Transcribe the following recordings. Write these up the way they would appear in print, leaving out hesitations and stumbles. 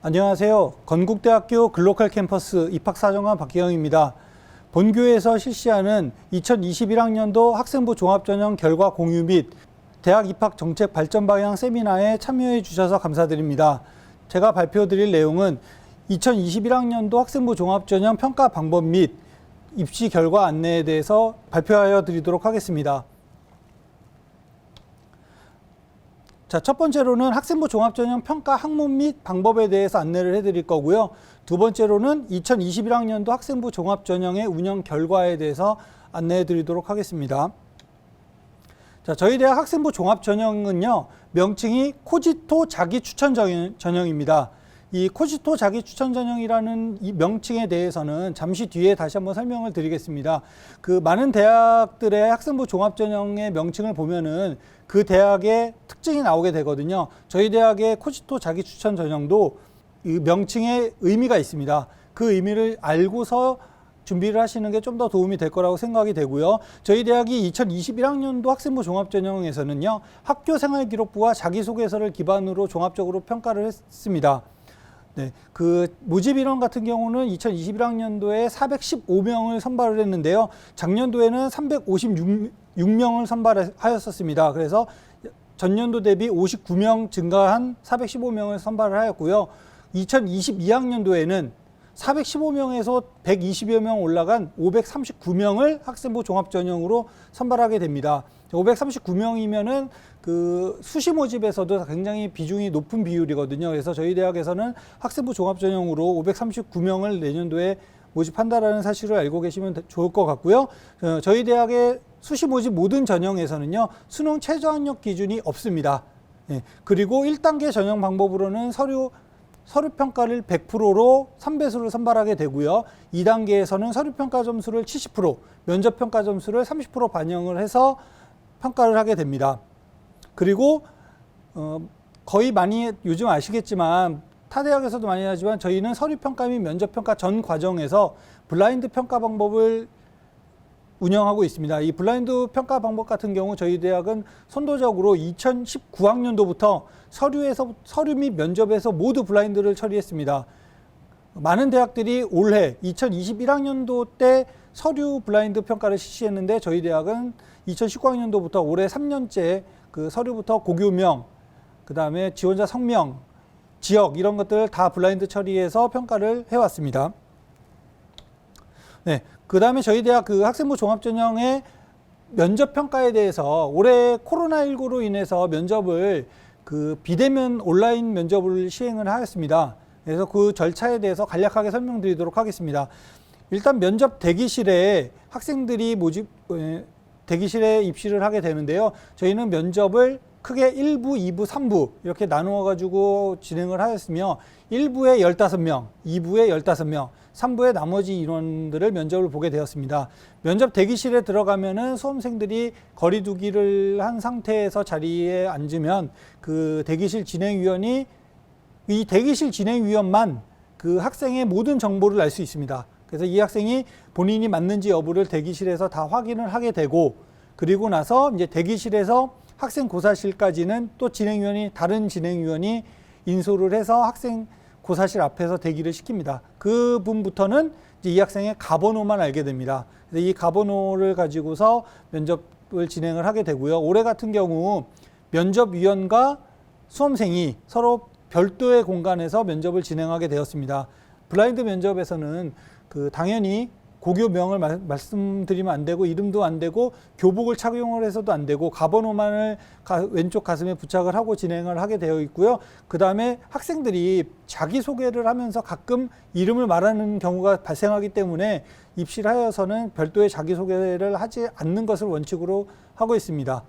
안녕하세요. 건국대학교 글로컬 캠퍼스 입학사정관 박기영입니다. 본교에서 실시하는 2021학년도 학생부 종합전형 결과 공유 및 대학 입학 정책 발전 방향 세미나에 참여해 주셔서 감사드립니다. 제가 발표드릴 내용은 2021학년도 학생부 종합전형 평가 방법 및 입시 결과 안내에 대해서 발표하여 드리도록 하겠습니다. 자, 첫 번째로는 학생부 종합전형 평가 학문 및 방법에 대해서 안내를 해드릴 거고요. 두 번째로는 2021학년도 학생부 종합전형의 운영 결과에 대해서 안내해 드리도록 하겠습니다. 자, 저희 대학 학생부 종합전형은요, 명칭이 코지토 자기추천 전형입니다. 이 코지토 자기추천 전형이라는 이 명칭에 대해서는 잠시 뒤에 다시 한번 설명을 드리겠습니다. 그 많은 대학들의 학생부 종합전형의 명칭을 보면은 그 대학의 특징이 나오게 되거든요. 저희 대학의 코지토 자기추천 전형도 이 명칭에 의미가 있습니다. 그 의미를 알고서 준비를 하시는 게 좀 더 도움이 될 거라고 생각이 되고요. 저희 대학이 2021학년도 학생부 종합전형에서는요, 학교생활기록부와 자기소개서를 기반으로 종합적으로 평가를 했습니다. 네, 그 모집 인원 같은 경우는 2021학년도에 415명을 선발을 했는데요. 작년도에는 356명을 선발하였었습니다. 그래서 전년도 대비 59명 증가한 415명을 선발을 하였고요. 2022학년도에는 415명에서 120여 명 올라간 539명을 학생부 종합전형으로 선발하게 됩니다. 539명이면은 그 수시 모집에서도 굉장히 비중이 높은 비율이거든요. 그래서 저희 대학에서는 학생부 종합전형으로 539명을 내년도에 모집한다라는 사실을 알고 계시면 좋을 것 같고요. 저희 대학의 수시 모집 모든 전형에서는요, 수능 최저 학력 기준이 없습니다. 예, 그리고 1단계 전형 방법으로는 서류 평가를 100%로 3배수를 선발하게 되고요. 2단계에서는 서류 평가 점수를 70%, 면접 평가 점수를 30% 반영을 해서 평가를 하게 됩니다. 그리고 거의 많이 요즘 아시겠지만 타 대학에서도 많이 하지만 저희는 서류 평가 및 면접 평가 전 과정에서 블라인드 평가 방법을 운영하고 있습니다. 이 블라인드 평가 방법 같은 경우 저희 대학은 선도적으로 2019학년도부터 서류 및 면접에서 모두 블라인드를 처리했습니다. 많은 대학들이 올해 2021학년도 때 서류 블라인드 평가를 실시했는데 저희 대학은 2019학년도부터 올해 3년째 그 서류부터 고교명, 그 다음에 지원자 성명, 지역 이런 것들을 다 블라인드 처리해서 평가를 해왔습니다. 네, 그 다음에 저희 대학 그 학생부 종합전형의 면접 평가에 대해서 올해 코로나19로 인해서 면접을 그 비대면 온라인 면접을 시행을 하였습니다. 그래서 그 절차에 대해서 간략하게 설명드리도록 하겠습니다. 일단 면접 대기실에 학생들이 대기실에 입실을 하게 되는데요. 저희는 면접을 크게 1부, 2부, 3부 이렇게 나누어 가지고 진행을 하였으며 1부에 15명, 2부에 15명, 3부에 나머지 인원들을 면접을 보게 되었습니다. 면접 대기실에 들어가면은 수험생들이 거리 두기를 한 상태에서 자리에 앉으면 그 대기실 진행위원이 이 대기실 진행위원만 그 학생의 모든 정보를 알 수 있습니다. 그래서 이 학생이 본인이 맞는지 여부를 대기실에서 다 확인을 하게 되고, 그리고 나서 이제 대기실에서 학생 고사실까지는 또 다른 진행위원이 인솔을 해서 학생 고사실 앞에서 대기를 시킵니다. 그분부터는 이제 이 학생의 가번호만 알게 됩니다. 그래서 이 가번호를 가지고서 면접을 진행을 하게 되고요. 올해 같은 경우 면접위원과 수험생이 서로 별도의 공간에서 면접을 진행하게 되었습니다. 블라인드 면접에서는 그 당연히 고교명을 말씀드리면 안 되고 이름도 안 되고 교복을 착용을 해서도 안 되고 가번호만을 왼쪽 가슴에 부착을 하고 진행을 하게 되어 있고요. 그 다음에 학생들이 자기소개를 하면서 가끔 이름을 말하는 경우가 발생하기 때문에 입실하여서는 별도의 자기소개를 하지 않는 것을 원칙으로 하고 있습니다.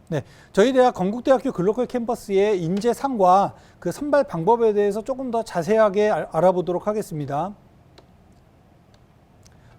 네, 저희 대학 건국대학교 글로컬 캠퍼스의 인재상과 그 선발 방법에 대해서 조금 더 자세하게 알아보도록 하겠습니다.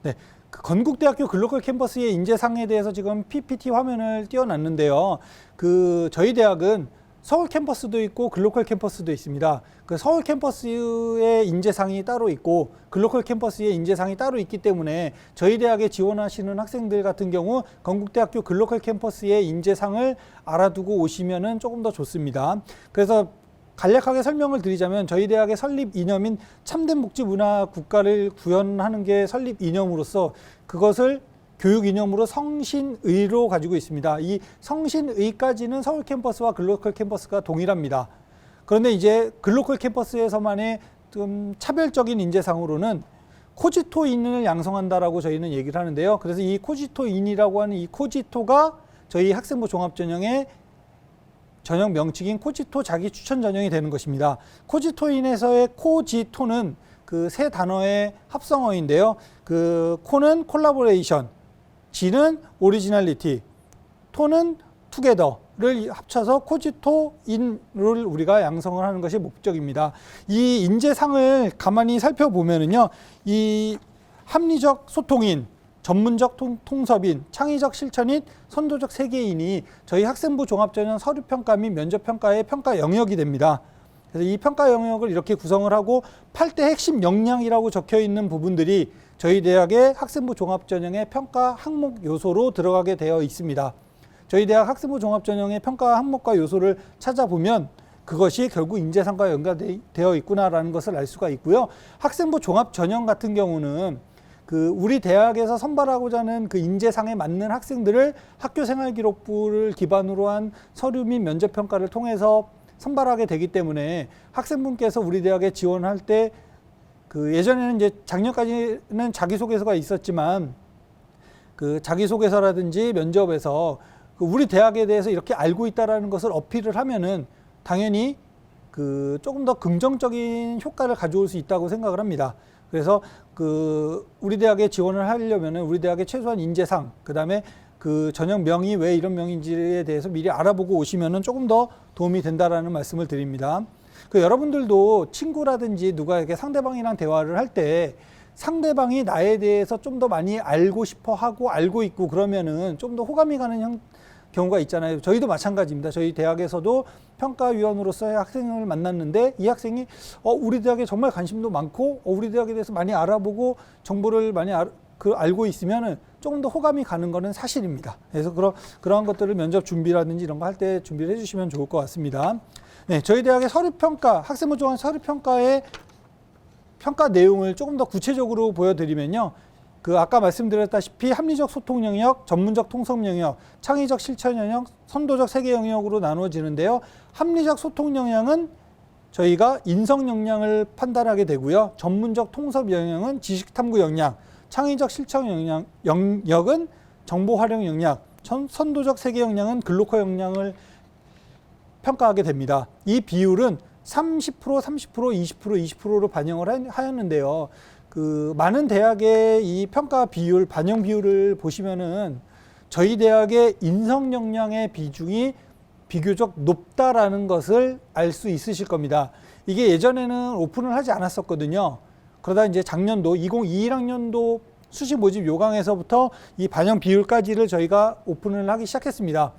네, 그 건국대학교 글로컬 캠퍼스의 인재상에 대해서 지금 PPT 화면을 띄워놨는데요. 그 저희 대학은 서울 캠퍼스도 있고 글로컬 캠퍼스도 있습니다. 그 서울 캠퍼스의 인재상이 따로 있고 글로컬 캠퍼스의 인재상이 따로 있기 때문에 저희 대학에 지원하시는 학생들 같은 경우 건국대학교 글로컬 캠퍼스의 인재상을 알아두고 오시면은 조금 더 좋습니다. 그래서 간략하게 설명을 드리자면 저희 대학의 설립 이념인 참된 복지 문화 국가를 구현하는 게 설립 이념으로서 그것을 교육 이념으로 성신의로 가지고 있습니다. 이 성신의까지는 서울 캠퍼스와 글로컬 캠퍼스가 동일합니다. 그런데 이제 글로컬 캠퍼스에서만의 좀 차별적인 인재상으로는 코지토인을 양성한다라고 저희는 얘기를 하는데요. 그래서 이 코지토인이라고 하는 이 코지토가 저희 학생부 종합전형의 전형 명칭인 코지토 자기 추천 전형이 되는 것입니다. 코지토인에서의 코지토는 그 세 단어의 합성어인데요. 그 코는 콜라보레이션, 지는 오리지널리티, 토는 투게더를 합쳐서 코지토인을 우리가 양성을 하는 것이 목적입니다. 이 인재상을 가만히 살펴보면은요, 이 합리적 소통인, 전문적 통섭인, 창의적 실천인, 선도적 세계인이 저희 학생부 종합전형 서류평가 및 면접평가의 평가 영역이 됩니다. 그래서 이 평가 영역을 이렇게 구성을 하고 8대 핵심 역량이라고 적혀 있는 부분들이 저희 대학의 학생부 종합전형의 평가 항목 요소로 들어가게 되어 있습니다. 저희 대학 학생부 종합전형의 평가 항목과 요소를 찾아보면 그것이 결국 인재상과 연관되어 있구나라는 것을 알 수가 있고요. 학생부 종합전형 같은 경우는 그 우리 대학에서 선발하고자 하는 그 인재상에 맞는 학생들을 학교생활기록부를 기반으로 한 서류 및 면접평가를 통해서 선발하게 되기 때문에 학생분께서 우리 대학에 지원할 때 그 예전에는 이제 작년까지는 자기소개서가 있었지만 그 자기소개서라든지 면접에서 그 우리 대학에 대해서 이렇게 알고 있다라는 것을 어필을 하면은 당연히 그 조금 더 긍정적인 효과를 가져올 수 있다고 생각을 합니다. 그래서 그 우리 대학에 지원을 하려면은 우리 대학의 최소한 인재상, 그다음에 그 전형 명이 왜 이런 명인지에 대해서 미리 알아보고 오시면은 조금 더 도움이 된다라는 말씀을 드립니다. 그 여러분들도 친구라든지 누가 이렇게 상대방이랑 대화를 할 때 상대방이 나에 대해서 좀 더 많이 알고 싶어 하고 알고 있고 그러면은 좀 더 호감이 가는 경우가 있잖아요. 저희도 마찬가지입니다. 저희 대학에서도 평가위원으로서의 학생을 만났는데 이 학생이 우리 대학에 정말 관심도 많고 우리 대학에 대해서 많이 알아보고 정보를 많이 알고 있으면은 조금 더 호감이 가는 것은 사실입니다. 그래서 그러한 것들을 면접 준비라든지 이런 거 할 때 준비를 해주시면 좋을 것 같습니다. 네, 저희 대학의 서류평가, 학생부 종합 서류평가의 평가 내용을 조금 더 구체적으로 보여드리면요. 그 아까 말씀드렸다시피 합리적 소통 영역, 전문적 통섭 영역, 창의적 실천 영역, 선도적 세계 영역으로 나누어지는데요. 합리적 소통 영역은 저희가 인성 역량을 판단하게 되고요. 전문적 통섭 영역은 지식 탐구 역량, 창의적 실천 영역은 정보 활용 역량, 선도적 세계 역량은 글로컬 역량을 평가하게 됩니다. 이 비율은 30%, 30%, 20%, 20%로 반영을 하였는데요. 그 많은 대학의 이 평가 비율, 반영 비율을 보시면은 저희 대학의 인성 역량의 비중이 비교적 높다라는 것을 알 수 있으실 겁니다. 이게 예전에는 오픈을 하지 않았었거든요. 그러다 이제 작년도 2021학년도 수시 모집 요강에서부터 이 반영 비율까지를 저희가 오픈을 하기 시작했습니다.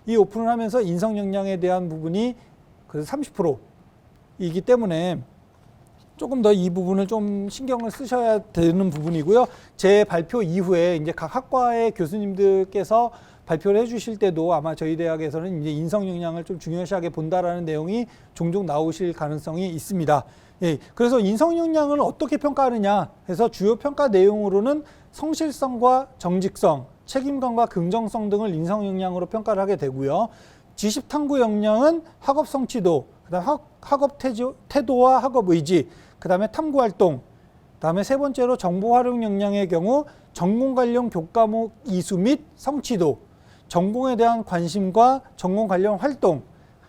이 오픈을 하면서 인성 역량에 대한 부분이 그래서 30%이기 때문에 조금 더 이 부분을 좀 신경을 쓰셔야 되는 부분이고요. 제 발표 이후에 이제 각 학과의 교수님들께서 발표를 해주실 때도 아마 저희 대학에서는 이제 인성 역량을 좀 중요시하게 본다라는 내용이 종종 나오실 가능성이 있습니다. 예, 그래서 인성 역량을 어떻게 평가하느냐 해서 주요 평가 내용으로는 성실성과 정직성, 책임감과 긍정성 등을 인성 역량으로 평가를 하게 되고요. 지식 탐구 역량은 학업 성취도, 그다음 학업 태도와 학업 의지, 그다음에 탐구 활동, 그다음에 세 번째로 정보 활용 역량의 경우 전공 관련 교과목 이수 및 성취도, 전공에 대한 관심과 전공 관련 활동,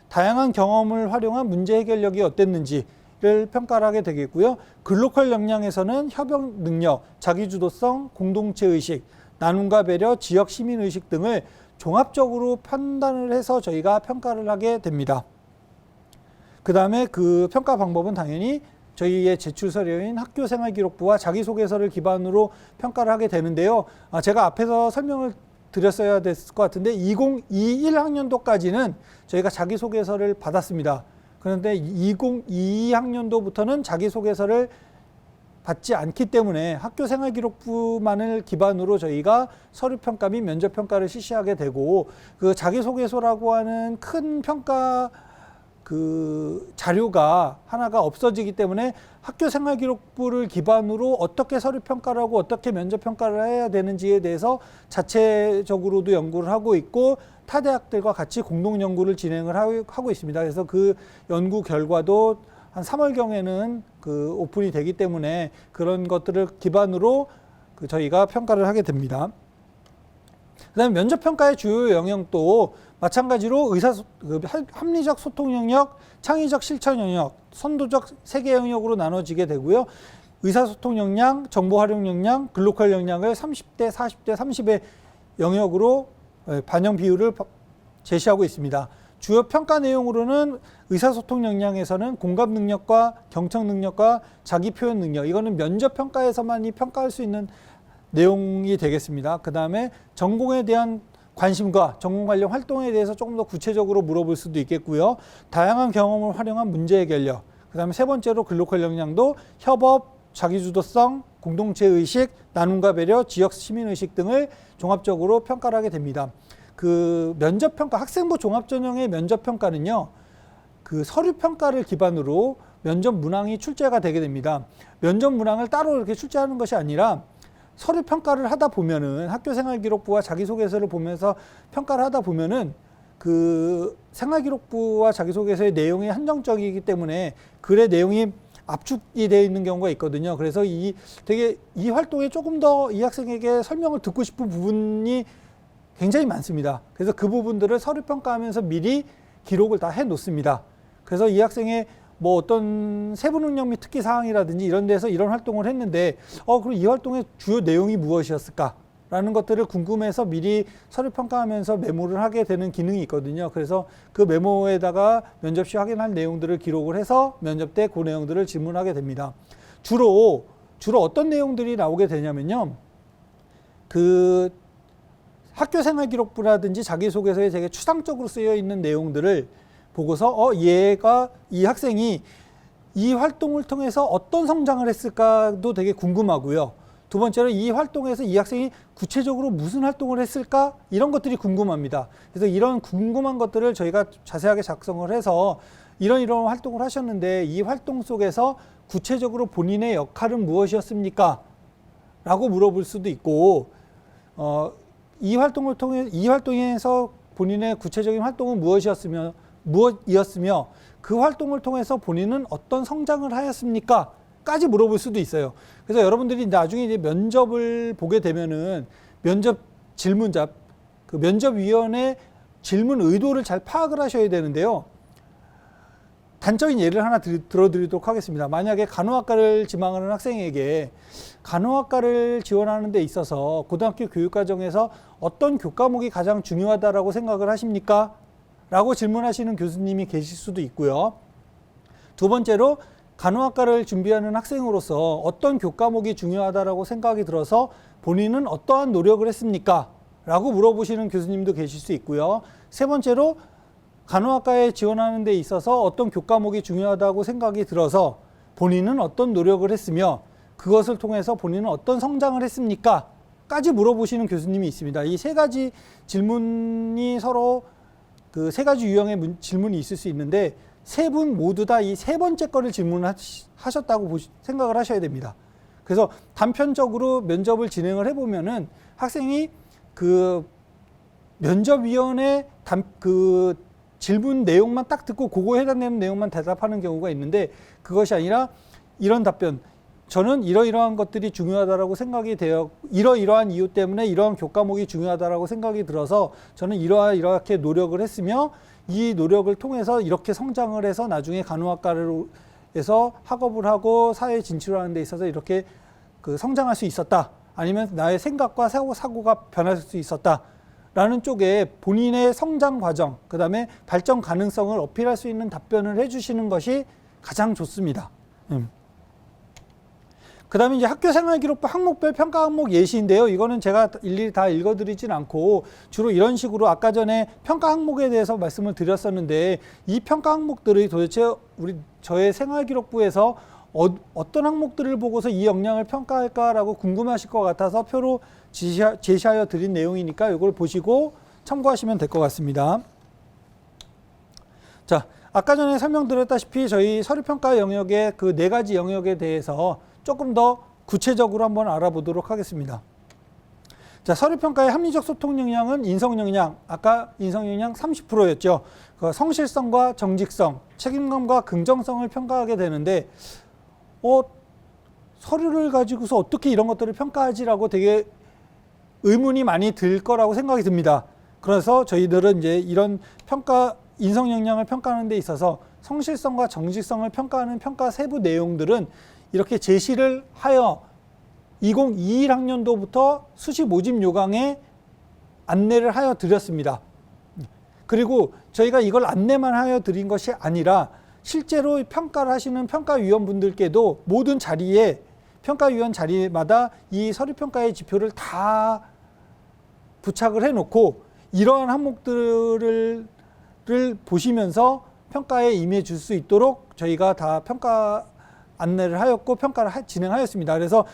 다양한 경험을 활용한 문제 해결력이 어땠는지를 평가를 하게 되겠고요. 글로컬 역량에서는 협업 능력, 자기주도성, 공동체 의식, 나눔과 배려, 지역 시민 의식 등을 종합적으로 판단을 해서 저희가 평가를 하게 됩니다. 그 다음에 그 평가 방법은 당연히 저희의 제출 서류인 학교생활기록부와 자기소개서를 기반으로 평가를 하게 되는데요. 제가 앞에서 설명을 드렸어야 됐을 것 같은데 2021학년도까지는 저희가 자기소개서를 받았습니다. 그런데 2022학년도부터는 자기소개서를 받지 않기 때문에 학교생활기록부만을 기반으로 저희가 서류평가 및 면접평가를 실시하게 되고 그 자기소개서라고 하는 큰 평가 그 자료가 하나가 없어지기 때문에 학교생활기록부를 기반으로 어떻게 서류평가를 하고 어떻게 면접평가를 해야 되는지에 대해서 자체적으로도 연구를 하고 있고 타 대학들과 같이 공동 연구를 진행을 하고 있습니다. 그래서 그 연구 결과도 한 3월경에는 그 오픈이 되기 때문에 그런 것들을 기반으로 그 저희가 평가를 하게 됩니다. 그다음에 면접평가의 주요 영역도 마찬가지로 합리적 소통 영역, 창의적 실천 영역, 선도적 3개 영역으로 나눠지게 되고요. 의사소통 역량, 정보 활용 역량, 글로컬 역량을 30대, 40대, 30의 영역으로 반영 비율을 제시하고 있습니다. 주요 평가 내용으로는 의사소통 역량에서는 공감 능력과 경청 능력과 자기 표현 능력, 이거는 면접 평가에서만이 평가할 수 있는 내용이 되겠습니다. 그 다음에 전공에 대한 관심과 전공 관련 활동에 대해서 조금 더 구체적으로 물어볼 수도 있겠고요. 다양한 경험을 활용한 문제 해결력. 그 다음에 세 번째로 글로컬 역량도 협업, 자기주도성, 공동체 의식, 나눔과 배려, 지역 시민 의식 등을 종합적으로 평가를 하게 됩니다. 그 면접 평가, 학생부 종합 전형의 면접 평가는요, 그 서류 평가를 기반으로 면접 문항이 출제가 되게 됩니다. 면접 문항을 따로 이렇게 출제하는 것이 아니라 서류 평가를 하다 보면은 학교생활기록부와 자기소개서를 보면서 평가를 하다 보면은 그 생활기록부와 자기소개서의 내용이 한정적이기 때문에 글의 내용이 압축이 되어 있는 경우가 있거든요. 그래서 이 활동에 조금 더 이 학생에게 설명을 듣고 싶은 부분이 굉장히 많습니다. 그래서 그 부분들을 서류 평가하면서 미리 기록을 다 해 놓습니다. 그래서 이 학생의 뭐 어떤 세부 능력 및 특기 사항이라든지 이런 데서 이런 활동을 했는데 그럼 이 활동의 주요 내용이 무엇이었을까라는 것들을 궁금해서 미리 서류 평가하면서 메모를 하게 되는 기능이 있거든요. 그래서 그 메모에다가 면접 시 확인한 내용들을 기록을 해서 면접 때 그 내용들을 질문하게 됩니다. 주로 어떤 내용들이 나오게 되냐면요. 그 학교생활기록부라든지 자기소개서에 되게 추상적으로 쓰여 있는 내용들을 보고서 이 학생이 이 활동을 통해서 어떤 성장을 했을까도 되게 궁금하고요. 두 번째로 이 활동에서 이 학생이 구체적으로 무슨 활동을 했을까? 이런 것들이 궁금합니다. 그래서 이런 궁금한 것들을 저희가 자세하게 작성을 해서 이런 활동을 하셨는데 이 활동 속에서 구체적으로 본인의 역할은 무엇이었습니까? 라고 물어볼 수도 있고 이 활동에서 본인의 구체적인 활동은 무엇이었으며 그 활동을 통해서 본인은 어떤 성장을 하였습니까? 까지 물어볼 수도 있어요. 그래서 여러분들이 나중에 이제 면접을 보게 되면은 면접 질문자, 그 면접위원회 질문 의도를 잘 파악을 하셔야 되는데요. 단적인 예를 하나 들어드리도록 하겠습니다. 만약에 간호학과를 지망하는 학생에게 간호학과를 지원하는 데 있어서 고등학교 교육과정에서 어떤 교과목이 가장 중요하다라고 생각을 하십니까? 라고 질문하시는 교수님이 계실 수도 있고요. 두 번째로 간호학과를 준비하는 학생으로서 어떤 교과목이 중요하다라고 생각이 들어서 본인은 어떠한 노력을 했습니까? 라고 물어보시는 교수님도 계실 수 있고요. 세 번째로 간호학과에 지원하는 데 있어서 어떤 교과목이 중요하다고 생각이 들어서 본인은 어떤 노력을 했으며 그것을 통해서 본인은 어떤 성장을 했습니까? 까지 물어보시는 교수님이 있습니다. 이 세 가지 질문이 서로 그 세 가지 유형의 질문이 있을 수 있는데 세 분 모두 다 이 세 번째 거를 질문하셨다고 생각을 하셔야 됩니다. 그래서 단편적으로 면접을 진행을 해보면은 학생이 그 면접위원회 그 질문 내용만 딱 듣고 그거에 해당되는 내용만 대답하는 경우가 있는데 그것이 아니라 이런 답변, 저는 이러이러한 것들이 중요하다라고 생각이 되어 이러이러한 이유 때문에 이러한 교과목이 중요하다라고 생각이 들어서 저는 이렇게 노력을 했으며 이 노력을 통해서 이렇게 성장을 해서 나중에 간호학과에서 학업을 하고 사회에 진출하는 데 있어서 이렇게 그 성장할 수 있었다. 아니면 나의 생각과 사고가 변할 수 있었다. 라는 쪽에 본인의 성장 과정, 그 다음에 발전 가능성을 어필할 수 있는 답변을 해주시는 것이 가장 좋습니다. 그 다음에 이제 학교생활기록부 항목별 평가 항목 예시인데요. 이거는 제가 일일이 다 읽어드리진 않고 주로 이런 식으로 아까 전에 평가 항목에 대해서 말씀을 드렸었는데 이 평가 항목들이 도대체 저의 생활기록부에서 어떤 항목들을 보고서 이 역량을 평가할까라고 궁금하실 것 같아서 표로 제시하여 드린 내용이니까 이걸 보시고 참고하시면 될 것 같습니다. 자, 아까 전에 설명드렸다시피 저희 서류평가 영역의 그 4가지 영역에 대해서 조금 더 구체적으로 한번 알아보도록 하겠습니다. 자, 서류평가의 합리적 소통 역량은 인성 역량, 아까 인성 역량 30%였죠. 그 성실성과 정직성, 책임감과 긍정성을 평가하게 되는데, 서류를 가지고서 어떻게 이런 것들을 평가하지라고 되게 의문이 많이 들 거라고 생각이 듭니다. 그래서 저희들은 이제 이런 평가, 인성 역량을 평가하는 데 있어서 성실성과 정직성을 평가하는 평가 세부 내용들은 이렇게 제시를 하여 2021학년도부터 수시 모집 요강에 안내를 하여 드렸습니다. 그리고 저희가 이걸 안내만 하여 드린 것이 아니라 실제로 평가를 하시는 평가위원분들께도 모든 자리에 평가위원 자리마다 이 서류평가의 지표를 다 부착을 해놓고 이러한 항목들을 보시면서 평가에 임해 줄 수 있도록 저희가 다 평가 안내를 하였고 평가를 진행하였습니다. 그래서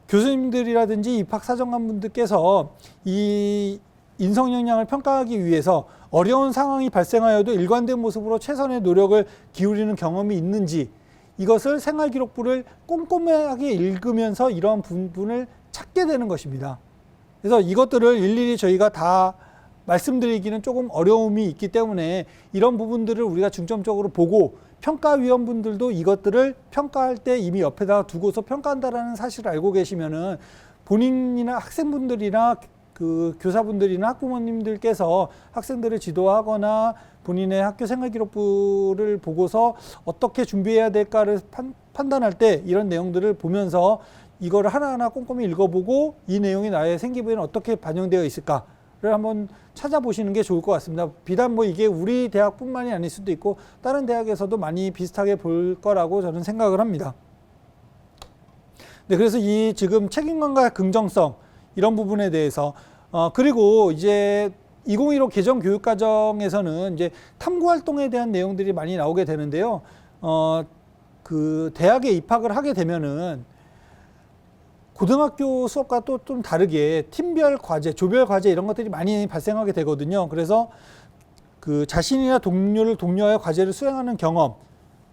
교수님들이라든지 입학사정관분들께서 이 인성 역량을 평가하기 위해서 어려운 상황이 발생하여도 일관된 모습으로 최선의 노력을 기울이는 경험이 있는지 이것을 생활기록부를 꼼꼼하게 읽으면서 이러한 부분을 찾게 되는 것입니다. 그래서 이것들을 일일이 저희가 다 말씀드리기는 조금 어려움이 있기 때문에 이런 부분들을 우리가 중점적으로 보고 평가위원분들도 이것들을 평가할 때 이미 옆에다 두고서 평가한다라는 사실을 알고 계시면은 본인이나 학생분들이나 그 교사분들이나 학부모님들께서 학생들을 지도하거나 본인의 학교 생활기록부를 보고서 어떻게 준비해야 될까를 판단할 때 이런 내용들을 보면서 이거를 하나하나 꼼꼼히 읽어보고 이 내용이 나의 생기부에는 어떻게 반영되어 있을까를 한번 찾아보시는 게 좋을 것 같습니다. 비단 뭐 이게 우리 대학뿐만이 아닐 수도 있고 다른 대학에서도 많이 비슷하게 볼 거라고 저는 생각을 합니다. 네, 그래서 이 지금 책임감과 긍정성 이런 부분에 대해서 그리고 이제 2015 개정 교육과정에서는 이제 탐구 활동에 대한 내용들이 많이 나오게 되는데요. 그 대학에 입학을 하게 되면은 고등학교 수업과 또 좀 다르게 팀별 과제, 조별 과제 이런 것들이 많이 발생하게 되거든요. 그래서 그 자신이나 동료를 독려하여 과제를 수행하는 경험,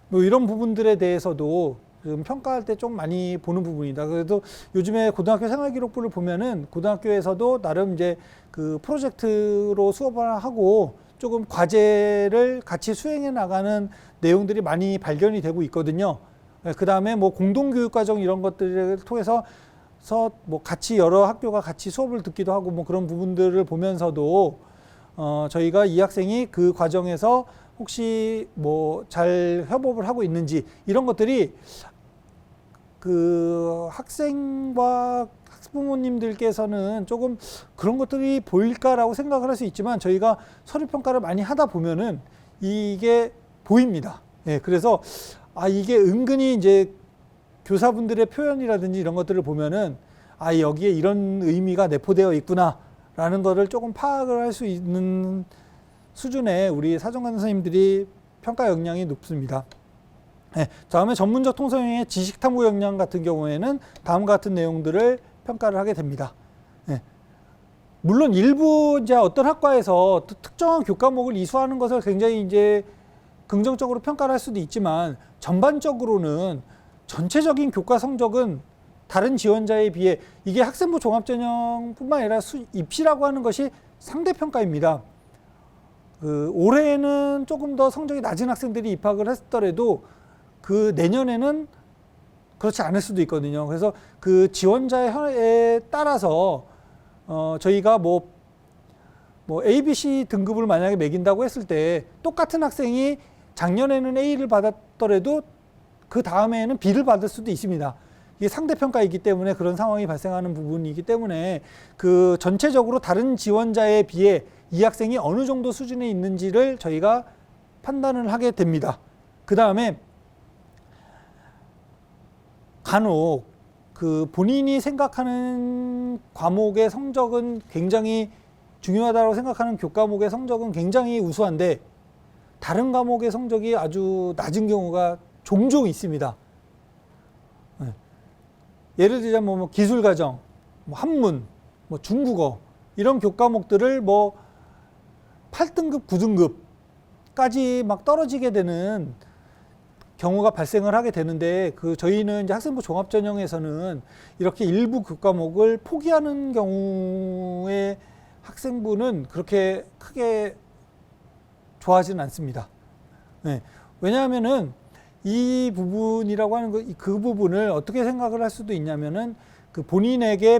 뭐 이런 부분들에 대해서도 지금 평가할 때 좀 많이 보는 부분이다. 그래도 요즘에 고등학교 생활기록부를 보면은 고등학교에서도 나름 이제 그 프로젝트로 수업을 하고 조금 과제를 같이 수행해 나가는 내용들이 많이 발견이 되고 있거든요. 그 다음에 뭐 공동교육과정 이런 것들을 통해서 뭐 같이 여러 학교가 같이 수업을 듣기도 하고 뭐 그런 부분들을 보면서도 저희가 이 학생이 그 과정에서 혹시 뭐 잘 협업을 하고 있는지 이런 것들이 그 학생과 학부모님들께서는 조금 그런 것들이 보일까라고 생각을 할 수 있지만 저희가 서류평가를 많이 하다 보면은 이게 보입니다. 예, 그래서 이게 은근히 이제 교사분들의 표현이라든지 이런 것들을 보면은 여기에 이런 의미가 내포되어 있구나라는 거를 조금 파악을 할 수 있는 수준의 우리 사정관 선생님들이 평가 역량이 높습니다. 네, 다음에 전문적 통솔형의 지식탐구 역량 같은 경우에는 다음과 같은 내용들을 평가를 하게 됩니다. 네. 물론 일부 이제 어떤 학과에서 특정한 교과목을 이수하는 것을 굉장히 이제 긍정적으로 평가를 할 수도 있지만 전반적으로는 전체적인 교과 성적은 다른 지원자에 비해 이게 학생부 종합전형뿐만 아니라 입시라고 하는 것이 상대평가입니다. 올해는 조금 더 성적이 낮은 학생들이 입학을 했더라도 그 내년에는 그렇지 않을 수도 있거든요. 그래서 그 지원자에 따라서 저희가 뭐 ABC 등급을 만약에 매긴다고 했을 때 똑같은 학생이 작년에는 A를 받았더라도 그 다음에는 B를 받을 수도 있습니다. 이게 상대평가이기 때문에 그런 상황이 발생하는 부분이기 때문에 그 전체적으로 다른 지원자에 비해 이 학생이 어느 정도 수준에 있는지를 저희가 판단을 하게 됩니다. 그 다음에 간혹 그 본인이 생각하는 과목의 성적은 굉장히 중요하다고 생각하는 교과목의 성적은 굉장히 우수한데 다른 과목의 성적이 아주 낮은 경우가 종종 있습니다. 예를 들자면 뭐 기술과정, 뭐 한문, 뭐 중국어 이런 교과목들을 뭐 8등급, 9등급 까지 막 떨어지게 되는 경우가 발생을 하게 되는데, 저희는 이제 학생부 종합전형에서는 이렇게 일부 교과목을 포기하는 경우에 학생부는 그렇게 크게 좋아하지는 않습니다. 네. 왜냐하면은 이 부분이라고 하는 그 부분을 어떻게 생각을 할 수도 있냐면은 본인에게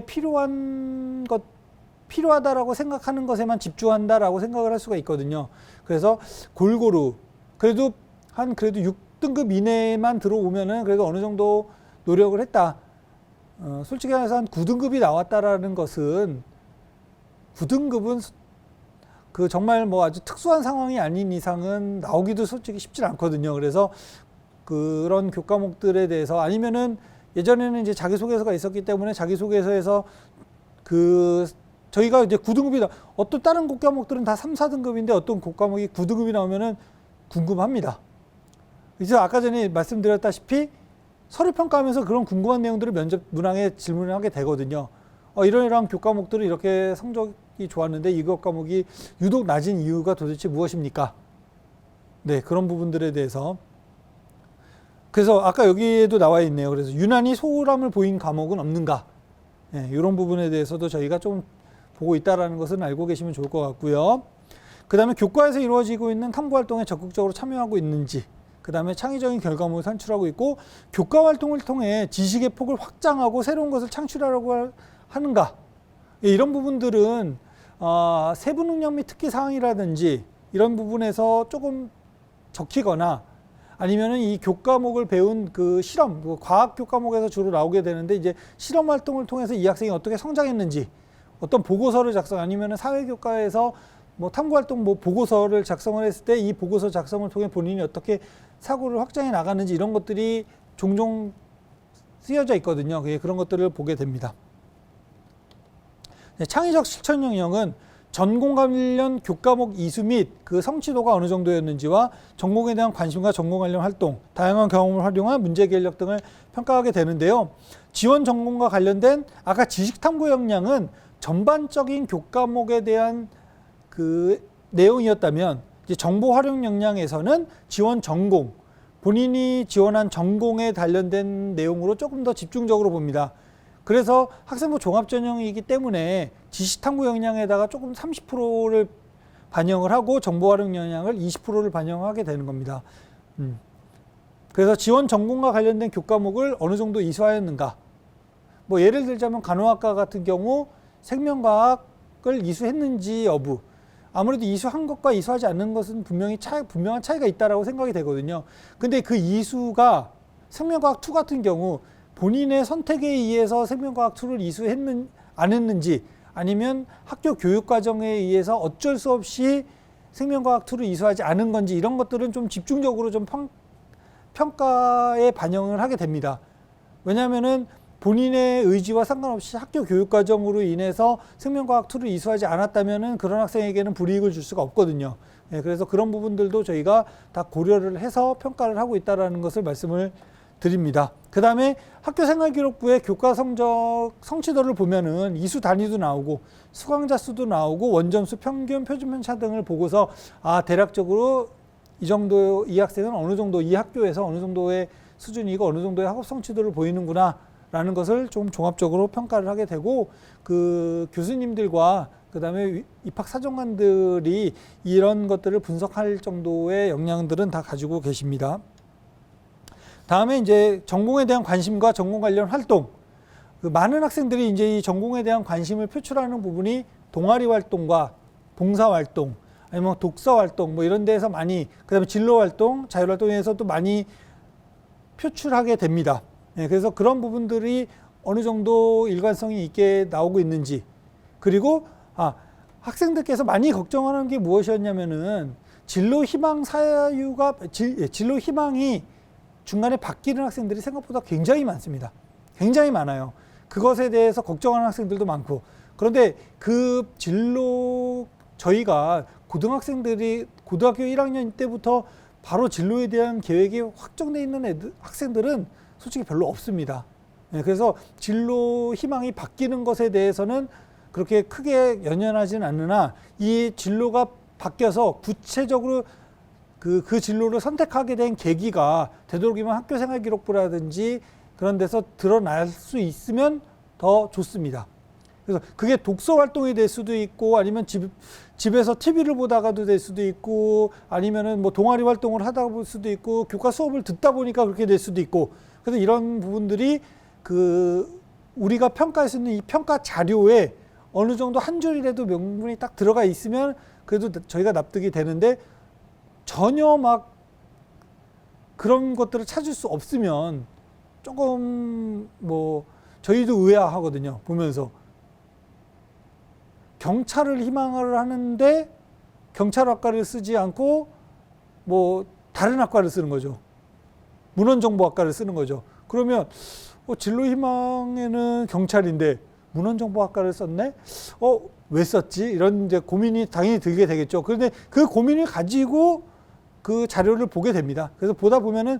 필요하다라고 생각하는 것에만 집중한다라고 생각을 할 수가 있거든요. 그래서 골고루 그래도 6등급 이내만 들어오면은 그래도 어느 정도 노력을 했다. 솔직히 말해서 한 9등급이 나왔다라는 것은 9등급은 정말 뭐 아주 특수한 상황이 아닌 이상은 나오기도 솔직히 쉽지 않거든요. 그래서 그런 교과목들에 대해서, 아니면은 예전에는 이제 자기소개서가 있었기 때문에 자기소개서에서 저희가 이제 9등급이다. 어떤 다른 교과목들은 다 3, 4등급인데 어떤 교과목이 9등급이 나오면은 궁금합니다. 그래서 아까 전에 말씀드렸다시피 서류 평가하면서 그런 궁금한 내용들을 면접 문항에 질문을 하게 되거든요. 이러이러한 교과목들은 이렇게 성적이 좋았는데 이 교과목이 유독 낮은 이유가 도대체 무엇입니까? 네, 그런 부분들에 대해서. 그래서 아까 여기에도 나와 있네요. 그래서 유난히 소홀함을 보인 과목은 없는가? 네, 이런 부분에 대해서도 저희가 좀 보고 있다는 것은 알고 계시면 좋을 것 같고요. 그 다음에 교과에서 이루어지고 있는 탐구활동에 적극적으로 참여하고 있는지, 그 다음에 창의적인 결과물을 산출하고 있고, 교과활동을 통해 지식의 폭을 확장하고 새로운 것을 창출하려고 하는가. 이런 부분들은 세부 능력 및 특기 사항이라든지 이런 부분에서 조금 적히거나, 아니면은 이 교과목을 배운 실험, 과학 교과목에서 주로 나오게 되는데, 이제 실험 활동을 통해서 이 학생이 어떻게 성장했는지, 어떤 보고서를 작성, 아니면은 사회교과에서 뭐 탐구활동 보고서를 작성을 했을 때 이 보고서 작성을 통해 본인이 어떻게 사고를 확장해 나가는지, 이런 것들이 종종 쓰여져 있거든요. 그런 것들을 보게 됩니다. 네, 창의적 실천 영역은 전공 관련 교과목 이수 및 성취도가 어느 정도였는지와 전공에 대한 관심과 전공 관련 활동, 다양한 경험을 활용한 문제 해결력 등을 평가하게 되는데요. 지원 전공과 관련된 아까 지식탐구 역량은 전반적인 교과목에 대한 내용이었다면, 이제 정보 활용 역량에서는 지원 전공, 본인이 지원한 전공에 관련된 내용으로 조금 더 집중적으로 봅니다. 그래서 학생부 종합전형이기 때문에 지식탐구 역량에다가 조금 30%를 반영을 하고 정보 활용 역량을 20%를 반영하게 되는 겁니다. 그래서 지원 전공과 관련된 교과목을 어느 정도 이수하였는가. 뭐 예를 들자면 간호학과 같은 경우 생명과학을 이수했는지 여부. 아무래도 이수한 것과 이수하지 않는 것은 분명한 차이가 있다라고 생각이 되거든요. 근데 그 이수가 생명과학 2 같은 경우 본인의 선택에 의해서 생명과학 2를 안 했는지, 아니면 학교 교육과정에 의해서 어쩔 수 없이 생명과학 2를 이수하지 않은 건지, 이런 것들은 좀 집중적으로 좀 평가에 반영을 하게 됩니다. 왜냐하면은 본인의 의지와 상관없이 학교 교육과정으로 인해서 생명과학 2를 이수하지 않았다면은 그런 학생에게는 불이익을 줄 수가 없거든요. 네, 그래서 그런 부분들도 저희가 다 고려를 해서 평가를 하고 있다는 것을 말씀을 드립니다. 그 다음에 학교생활기록부의 교과 성적 성취도를 보면은 이수 단위도 나오고 수강자 수도 나오고 원점수, 평균, 표준편차 등을 보고서 대략적으로 이 학생은 어느 정도, 이 학교에서 어느 정도의 수준이고 어느 정도의 학업 성취도를 보이는구나 라는 것을 좀 종합적으로 평가를 하게 되고, 교수님들과 그 다음에 입학사정관들이 이런 것들을 분석할 정도의 역량들은 다 가지고 계십니다. 다음에 이제 전공에 대한 관심과 전공 관련 활동. 많은 학생들이 이제 이 전공에 대한 관심을 표출하는 부분이 동아리 활동과 봉사 활동, 아니면 독서 활동 뭐 이런 데에서 많이, 그 다음에 진로 활동, 자율 활동에서도 많이 표출하게 됩니다. 네, 그래서 그런 부분들이 어느 정도 일관성이 있게 나오고 있는지, 그리고 학생들께서 많이 걱정하는 게 무엇이었냐면은 진로 희망이 중간에 바뀌는 학생들이 생각보다 굉장히 많습니다. 굉장히 많아요. 그것에 대해서 걱정하는 학생들도 많고, 그런데 저희가 고등학교 1학년 때부터 바로 진로에 대한 계획이 확정되어 있는 학생들은 솔직히 별로 없습니다. 네, 그래서 진로 희망이 바뀌는 것에 대해서는 그렇게 크게 연연하지는 않으나, 이 진로가 바뀌어서 구체적으로 그 진로를 선택하게 된 계기가 되도록이면 학교생활기록부라든지 그런 데서 드러날 수 있으면 더 좋습니다. 그래서 그게 독서 활동이 될 수도 있고 아니면 집에서 TV를 보다가도 될 수도 있고 아니면은 뭐 동아리 활동을 하다 볼 수도 있고 교과 수업을 듣다 보니까 그렇게 될 수도 있고 그래서 이런 부분들이 우리가 평가할 수 있는 이 평가 자료에 어느 정도 한 줄이라도 명분이 딱 들어가 있으면 그래도 저희가 납득이 되는데 전혀 막 그런 것들을 찾을 수 없으면 조금 뭐 저희도 의아하거든요. 보면서 경찰을 희망을 하는데 경찰학과를 쓰지 않고 뭐 다른 학과를 쓰는 거죠. 문헌정보학과를 쓰는 거죠. 그러면 진로 희망에는 경찰인데 문헌정보학과를 썼네? 왜 썼지? 이런 이제 고민이 당연히 들게 되겠죠. 그런데 그 고민을 가지고 그 자료를 보게 됩니다. 그래서 보다 보면은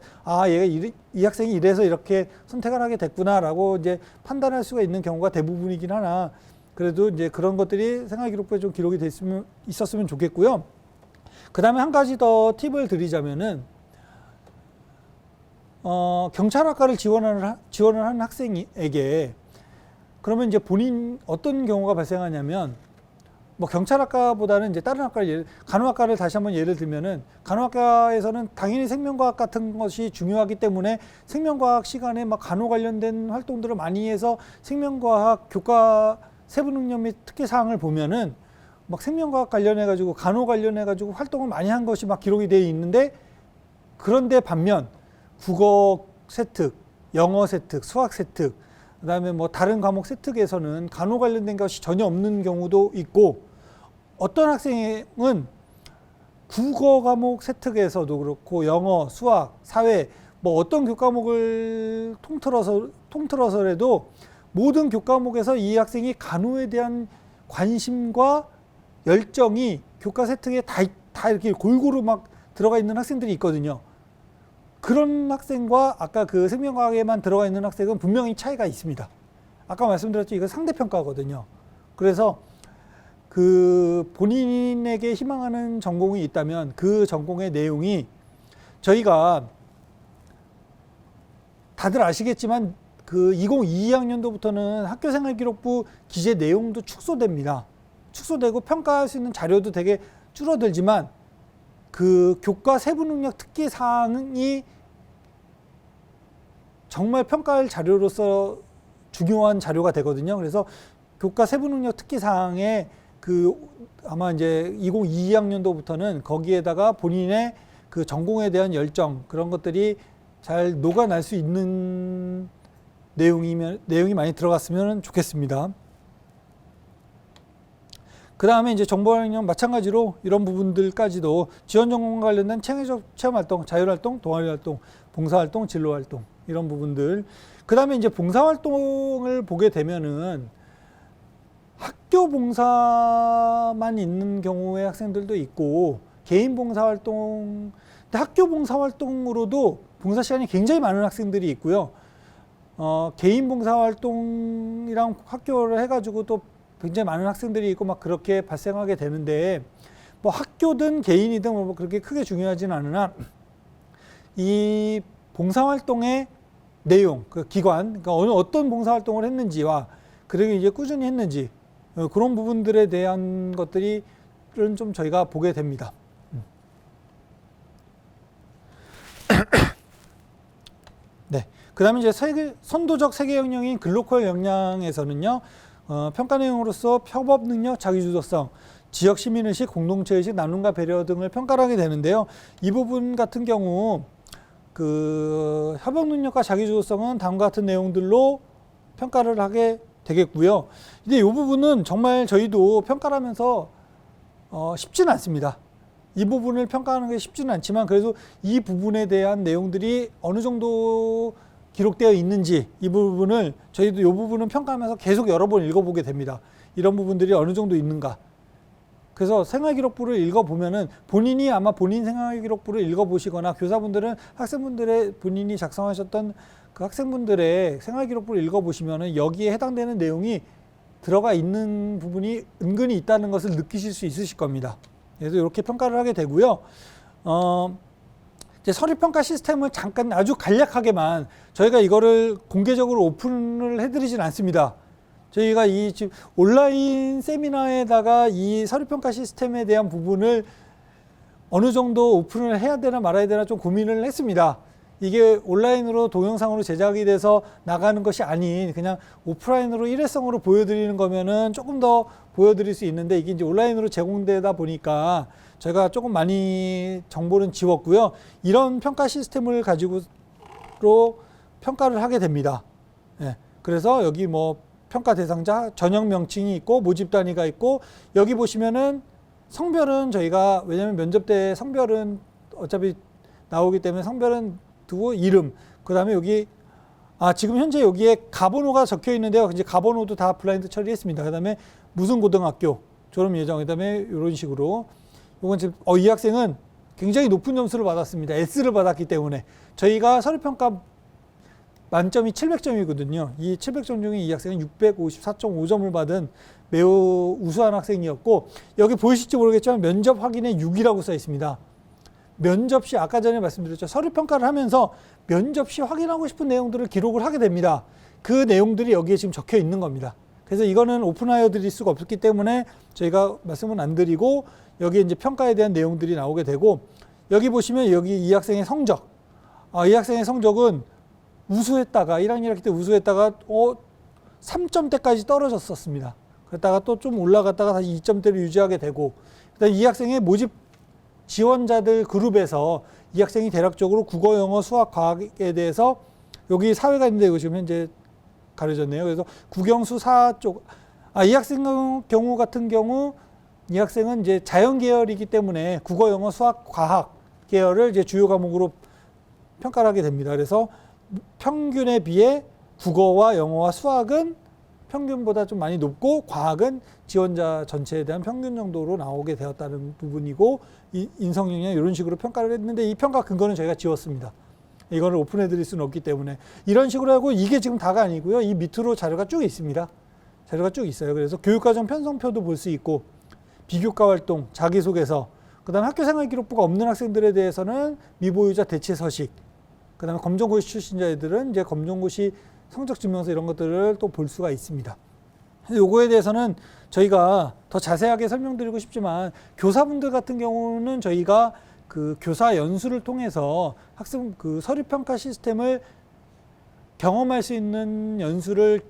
얘가 이 학생이 이래서 이렇게 선택을 하게 됐구나라고 이제 판단할 수가 있는 경우가 대부분이긴 하나 그래도 이제 그런 것들이 생활기록부에 좀 기록이 있었으면 좋겠고요. 그 다음에 한 가지 더 팁을 드리자면은 경찰학과를 지원을 한 학생에게 그러면 이제 본인 어떤 경우가 발생하냐면 뭐 경찰학과보다는 이제 다른 학과를 간호학과를 다시 한번 예를 들면은 간호학과에서는 당연히 생명과학 같은 것이 중요하기 때문에 생명과학 시간에 막 간호 관련된 활동들을 많이 해서 생명과학 교과 세부 능력 및 특기 사항을 보면은 막 생명과학 관련해 가지고 간호 관련해 가지고 활동을 많이 한 것이 막 기록이 되어 있는데 그런데 반면 국어 세특, 영어 세특, 수학 세특 그다음에 뭐 다른 과목 세특에서는 간호 관련된 것이 전혀 없는 경우도 있고 어떤 학생은 국어 과목 세특에서도 그렇고 영어, 수학, 사회 뭐 어떤 교과목을 통틀어서라도 모든 교과목에서 이 학생이 간호에 대한 관심과 열정이 교과 세특에 다 이렇게 골고루 막 들어가 있는 학생들이 있거든요. 그런 학생과 아까 그 생명과학에만 들어가 있는 학생은 분명히 차이가 있습니다. 아까 말씀드렸죠. 이거 상대평가거든요. 그래서 그 본인에게 희망하는 전공이 있다면 그 전공의 내용이 저희가 다들 아시겠지만 그 2022학년도부터는 학교생활기록부 기재 내용도 축소됩니다. 축소되고 평가할 수 있는 자료도 되게 줄어들지만 그 교과 세부능력 특기 사항이 정말 평가할 자료로서 중요한 자료가 되거든요. 그래서 교과 세부능력 특기 사항에 아마 이제 2022학년도부터는 거기에다가 본인의 그 전공에 대한 열정 그런 것들이 잘 녹아날 수 있는 내용이 많이 들어갔으면 좋겠습니다. 그 다음에 이제 정보활용 마찬가지로 이런 부분들까지도 지원 전공과 관련된 창의적 체험활동, 자율활동, 동아리활동, 봉사활동, 진로활동 이런 부분들. 그 다음에 이제 봉사활동을 보게 되면은 학교 봉사만 있는 경우의 학생들도 있고 개인 봉사활동, 근데 학교 봉사활동으로도 봉사 시간이 굉장히 많은 학생들이 있고요. 개인 봉사활동이랑 학교를 해가지고 또 굉장히 많은 학생들이 있고 막 그렇게 발생하게 되는데 뭐 학교든 개인이든 뭐 그렇게 크게 중요하지는 않으나 이 봉사활동의 내용, 그 기관, 그러니까 어떤 봉사활동을 했는지와 그리고 이제 꾸준히 했는지 그런 부분들에 대한 것들은 좀 저희가 보게 됩니다. 네. 그 다음에 이제 선도적 세계 역량인 글로컬 역량에서는요, 평가 내용으로서 협업 능력, 자기주도성, 지역 시민의식, 공동체의식, 나눔과 배려 등을 평가를 하게 되는데요. 이 부분 같은 경우 그 협업 능력과 자기주도성은 다음과 같은 내용들로 평가를 하게 되겠고요. 근데 이 부분은 정말 저희도 평가를 하면서 쉽지는 않습니다. 이 부분을 평가하는 게 쉽지는 않지만 그래도 이 부분에 대한 내용들이 어느 정도 기록되어 있는지 이 부분을 저희도 이 부분은 평가하면서 계속 여러 번 읽어보게 됩니다. 이런 부분들이 어느 정도 있는가. 그래서 생활기록부를 읽어보면은 본인이 아마 본인 생활기록부를 읽어보시거나 교사분들은 학생분들의 본인이 작성하셨던 그 학생분들의 생활기록부를 읽어보시면은 여기에 해당되는 내용이 들어가 있는 부분이 은근히 있다는 것을 느끼실 수 있으실 겁니다. 그래서 이렇게 평가를 하게 되고요. 이제 서류평가 시스템을 잠깐 아주 간략하게만 저희가 이거를 공개적으로 오픈을 해드리진 않습니다. 저희가 이 지금 온라인 세미나에다가 이 서류평가 시스템에 대한 부분을 어느 정도 오픈을 해야 되나 말아야 되나 좀 고민을 했습니다. 이게 온라인으로 동영상으로 제작이 돼서 나가는 것이 아닌 그냥 오프라인으로 일회성으로 보여드리는 거면은 조금 더 보여드릴 수 있는데 이게 이제 온라인으로 제공되다 보니까 저희가 조금 많이 정보는 지웠고요. 이런 평가 시스템을 가지고 평가를 하게 됩니다. 예, 그래서 여기 뭐 평가 대상자 전형 명칭이 있고 모집 단위가 있고 여기 보시면은 성별은 저희가 왜냐면 면접 때 성별은 어차피 나오기 때문에 성별은 두고 이름 그 다음에 여기 지금 현재 여기에 가번호가 적혀 있는데요. 이제 가번호도 다 블라인드 처리했습니다. 그 다음에 무슨 고등학교 졸업 예정 그 다음에 이런 식으로 이건 지금 이 학생은 굉장히 높은 점수를 받았습니다. S를 받았기 때문에 저희가 서류평가 만점이 700점이거든요. 이 700점 중에 이 학생은 654.5점을 받은 매우 우수한 학생이었고 여기 보이실지 모르겠지만 면접 확인에 6이라고 써 있습니다. 면접 시 아까 전에 말씀드렸죠. 서류평가를 하면서 면접 시 확인하고 싶은 내용들을 기록을 하게 됩니다. 그 내용들이 여기에 지금 적혀 있는 겁니다. 그래서 이거는 오픈하여 드릴 수가 없기 때문에 저희가 말씀은 안 드리고 여기 이제 평가에 대한 내용들이 나오게 되고 여기 보시면 여기 이 학생의 성적 이 학생의 성적은 우수했다가 1학년 1학기 때 우수했다가 3점대까지 떨어졌었습니다. 그랬다가 또 좀 올라갔다가 다시 2점대를 유지하게 되고 그다음에 이 학생의 모집 지원자들 그룹에서 이 학생이 대략적으로 국어, 영어, 수학, 과학에 대해서 여기 사회가 있는데 이거 지금 현재 가려졌네요. 그래서 국영수 사 쪽, 이 학생 경우 같은 경우 이 학생은 이제 자연 계열이기 때문에 국어, 영어, 수학, 과학 계열을 이제 주요 과목으로 평가를 하게 됩니다. 그래서 평균에 비해 국어와 영어와 수학은 평균보다 좀 많이 높고 과학은 지원자 전체에 대한 평균 정도로 나오게 되었다는 부분이고 인성 영역 이런 식으로 평가를 했는데 이 평가 근거는 저희가 지웠습니다. 이거를 오픈해 드릴 수는 없기 때문에 이런 식으로 하고 이게 지금 다가 아니고요. 이 밑으로 자료가 쭉 있습니다. 자료가 쭉 있어요. 그래서 교육과정 편성표도 볼 수 있고 비교과 활동, 자기소개서, 그다음 학교생활기록부가 없는 학생들에 대해서는 미보유자 대체 서식, 그다음에 검정고시 출신자들은 이제 검정고시 성적증명서 이런 것들을 또 볼 수가 있습니다. 요거에 대해서는 저희가 더 자세하게 설명드리고 싶지만 교사분들 같은 경우는 저희가 그 교사 연수를 통해서 학생 그 서류평가 시스템을 경험할 수 있는 연수를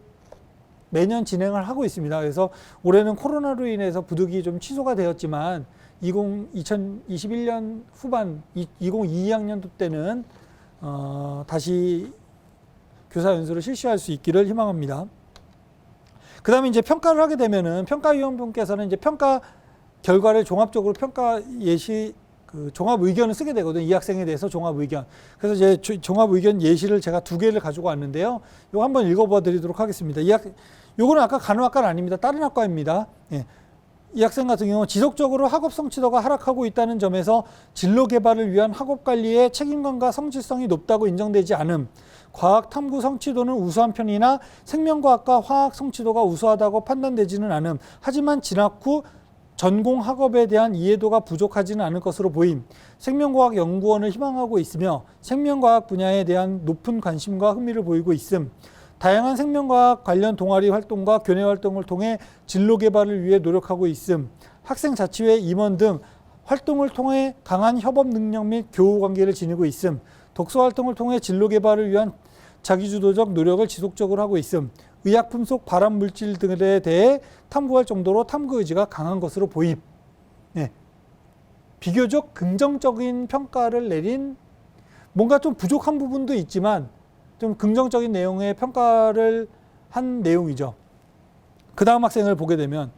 매년 진행을 하고 있습니다. 그래서 올해는 코로나로 인해서 부득이 좀 취소가 되었지만 2021년 후반 2022학년도 때는 다시 교사 연수를 실시할 수 있기를 희망합니다. 그 다음에 이제 평가를 하게 되면은 평가위원분께서는 이제 평가 결과를 종합적으로 평가 예시 종합 의견을 쓰게 되거든요. 이 학생에 대해서 종합 의견. 그래서 이제 종합 의견 예시를 제가 2개를 가지고 왔는데요. 이거 한번 읽어봐 드리도록 하겠습니다. 요거는 아까 간호학과는 아닙니다. 다른 학과입니다. 예. 이 학생 같은 경우 지속적으로 학업 성취도가 하락하고 있다는 점에서 진로 개발을 위한 학업 관리의 책임감과 성실성이 높다고 인정되지 않음. 과학 탐구 성취도는 우수한 편이나 생명과학과 화학 성취도가 우수하다고 판단되지는 않음. 하지만 진학 후 전공 학업에 대한 이해도가 부족하지는 않을 것으로 보임. 생명과학 연구원을 희망하고 있으며 생명과학 분야에 대한 높은 관심과 흥미를 보이고 있음. 다양한 생명과학 관련 동아리 활동과 교내 활동을 통해 진로 개발을 위해 노력하고 있음. 학생 자치회 임원 등 활동을 통해 강한 협업 능력 및 교우 관계를 지니고 있음. 독서 활동을 통해 진로 개발을 위한 자기주도적 노력을 지속적으로 하고 있음. 의약품 속 발암 물질 등에 대해 탐구할 정도로 탐구 의지가 강한 것으로 보임. 네. 비교적 긍정적인 평가를 내린 뭔가 좀 부족한 부분도 있지만 좀 긍정적인 내용의 평가를 한 내용이죠. 그 다음 학생을 보게 되면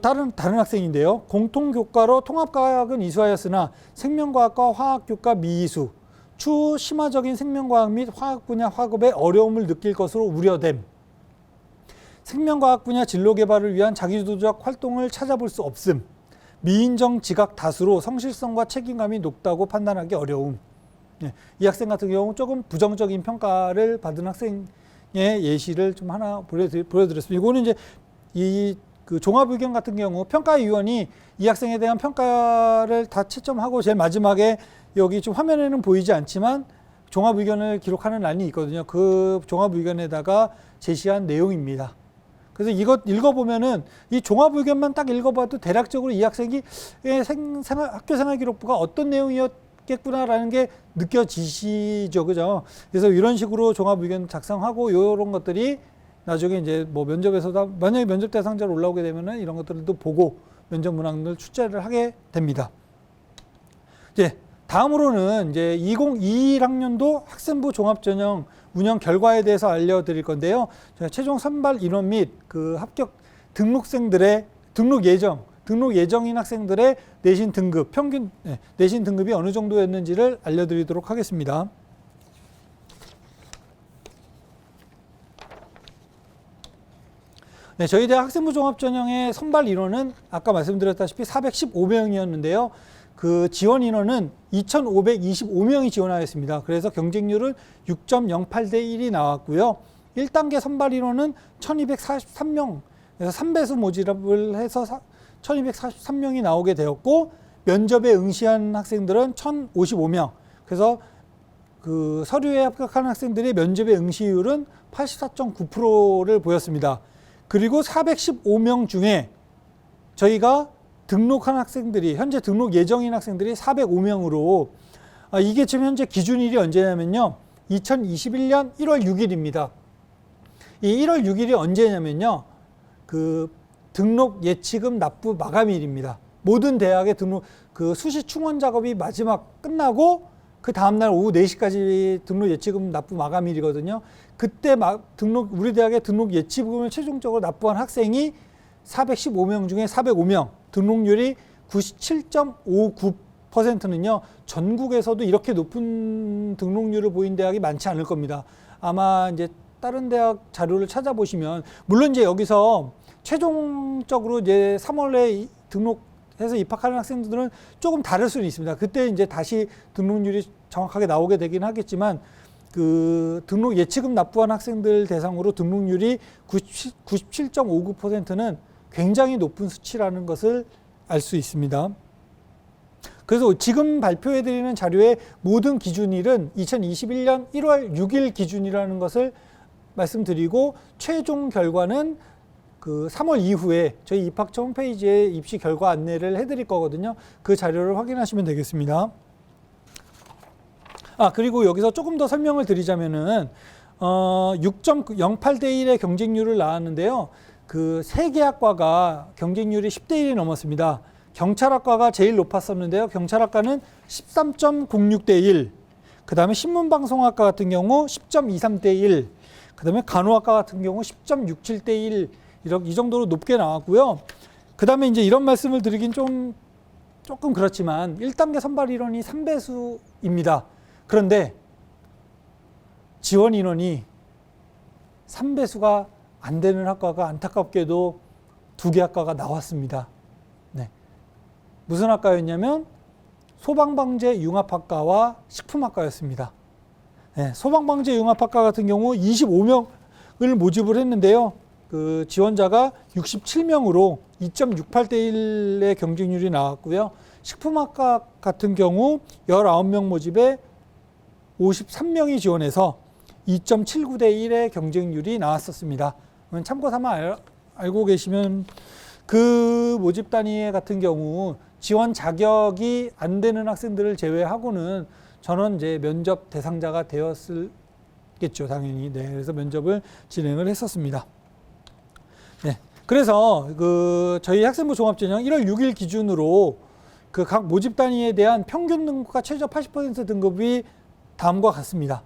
다른 학생인데요. 공통교과로 통합과학은 이수하였으나 생명과학과 화학교과 미이수. 추후 심화적인 생명과학 및 화학 분야 학업에 어려움을 느낄 것으로 우려됨. 생명과학 분야 진로 개발을 위한 자기주도적 활동을 찾아볼 수 없음. 미인정 지각 다수로 성실성과 책임감이 높다고 판단하기 어려움. 이 학생 같은 경우 조금 부정적인 평가를 받은 학생의 예시를 좀 하나 보여드렸습니다. 이거는 이제 이 그 종합의견 같은 경우 평가위원이 이 학생에 대한 평가를 다 채점하고 제일 마지막에 여기 좀 화면에는 보이지 않지만 종합의견을 기록하는 란이 있거든요. 그 종합의견에다가 제시한 내용입니다. 그래서 이것 읽어보면은 이 종합의견만 딱 읽어봐도 대략적으로 이 학생이 학교생활기록부가 어떤 내용이었겠구나라는 게 느껴지시죠, 그죠? 그래서 이런 식으로 종합의견 작성하고 이런 것들이 나중에 이제 뭐 면접에서도 만약에 면접 대상자로 올라오게 되면은 이런 것들도 보고 면접 문항을 출제를 하게 됩니다. 이제 다음으로는 이제 2021학년도 학생부 종합전형 운영 결과에 대해서 알려드릴 건데요. 최종 선발 인원 및 그 합격 등록생들의 등록 예정인 학생들의 내신 등급 평균 내신 등급이 어느 정도였는지를 알려드리도록 하겠습니다. 네, 저희 대학 학생부 종합전형의 선발 인원은 아까 말씀드렸다시피 415명이었는데요. 그 지원 인원은 2,525명이 지원하였습니다. 그래서 경쟁률은 6.08대 1이 나왔고요. 1단계 선발 인원은 1,243명, 그래서 3배수 모집을 해서 1,243명이 나오게 되었고, 면접에 응시한 학생들은 1,055명. 그래서 그 서류에 합격한 학생들의 면접의 응시율은 84.9%를 보였습니다. 그리고 415명 중에 저희가 등록한 학생들이 현재 등록 예정인 학생들이 405명으로 이게 지금 현재 기준일이 언제냐면요. 2021년 1월 6일입니다. 이 1월 6일이 언제냐면요. 그 등록 예치금 납부 마감일입니다. 모든 대학의 등록 그 수시 충원 작업이 마지막 끝나고 그 다음날 오후 4시까지 등록 예치금 납부 마감일이거든요. 그때 우리 대학의 등록 예치금을 최종적으로 납부한 학생이 415명 중에 405명, 등록률이 97.59%는요, 전국에서도 이렇게 높은 등록률을 보인 대학이 많지 않을 겁니다. 아마 이제 다른 대학 자료를 찾아보시면, 물론 이제 여기서 최종적으로 이제 3월에 등록해서 입학하는 학생들은 조금 다를 수는 있습니다. 그때 이제 다시 등록률이 정확하게 나오게 되긴 하겠지만, 그 등록 예치금 납부한 학생들 대상으로 등록률이 97.59%는 굉장히 높은 수치라는 것을 알 수 있습니다. 그래서 지금 발표해드리는 자료의 모든 기준일은 2021년 1월 6일 기준이라는 것을 말씀드리고, 최종 결과는 그 3월 이후에 저희 입학처 홈페이지에 입시 결과 안내를 해드릴 거거든요. 그 자료를 확인하시면 되겠습니다. 그리고 여기서 조금 더 설명을 드리자면은 6.08대 1의 경쟁률을 나왔는데요. 그 3개 학과가 경쟁률이 10대 1이 넘었습니다. 경찰학과가 제일 높았었는데요. 경찰학과는 13.06대 1. 그 다음에 신문방송학과 같은 경우 10.23대 1. 그 다음에 간호학과 같은 경우 10.67대 1. 이 정도로 높게 나왔고요. 그 다음에 이제 이런 말씀을 드리긴 조금 그렇지만 1단계 선발 인원이 3배수입니다. 그런데 지원 인원이 3배수가 안 되는 학과가 안타깝게도 2개 학과가 나왔습니다. 네. 무슨 학과였냐면 소방방재융합학과와 식품학과였습니다. 네. 소방방재융합학과 같은 경우 25명을 모집을 했는데요. 그 지원자가 67명으로 2.68대 1의 경쟁률이 나왔고요. 식품학과 같은 경우 19명 모집에 53명이 지원해서 2.79대 1의 경쟁률이 나왔었습니다. 참고 삼아 알고 계시면, 그 모집 단위 같은 경우 지원 자격이 안 되는 학생들을 제외하고는 저는 이제 면접 대상자가 되었겠죠, 당연히. 네, 그래서 면접을 진행을 했었습니다. 네, 그래서 그 저희 학생부 종합전형 1월 6일 기준으로 그 각 모집 단위에 대한 평균 등급과 최저 80% 등급이 다음과 같습니다.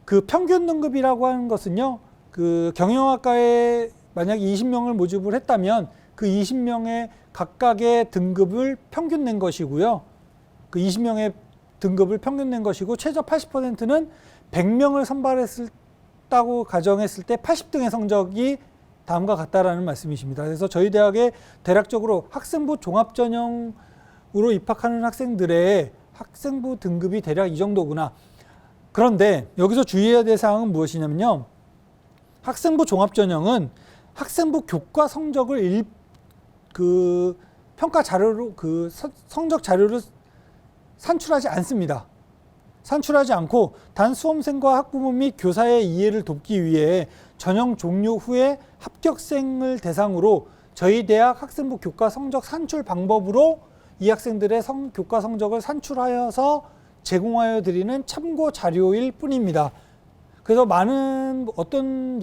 그 평균 등급이라고 하는 것은요, 그 경영학과에 만약에 20명을 모집을 했다면 그 20명의 각각의 등급을 평균 낸 것이고요. 그 20명의 등급을 평균 낸 것이고, 최저 80%는 100명을 선발했다고 가정했을 때 80등의 성적이 다음과 같다라는 말씀이십니다. 그래서 저희 대학에 대략적으로 학생부 종합전형으로 입학하는 학생들의 학생부 등급이 대략 이 정도구나. 그런데 여기서 주의해야 될 사항은 무엇이냐면요. 학생부 종합전형은 학생부 교과 성적을 평가 자료로 성적 자료를 산출하지 않습니다. 산출하지 않고 단 수험생과 학부모 및 교사의 이해를 돕기 위해 전형 종료 후에 합격생을 대상으로 저희 대학 학생부 교과 성적 산출 방법으로 이 학생들의 교과 성적을 산출하여서 제공하여 드리는 참고 자료일 뿐입니다. 그래서 많은 어떤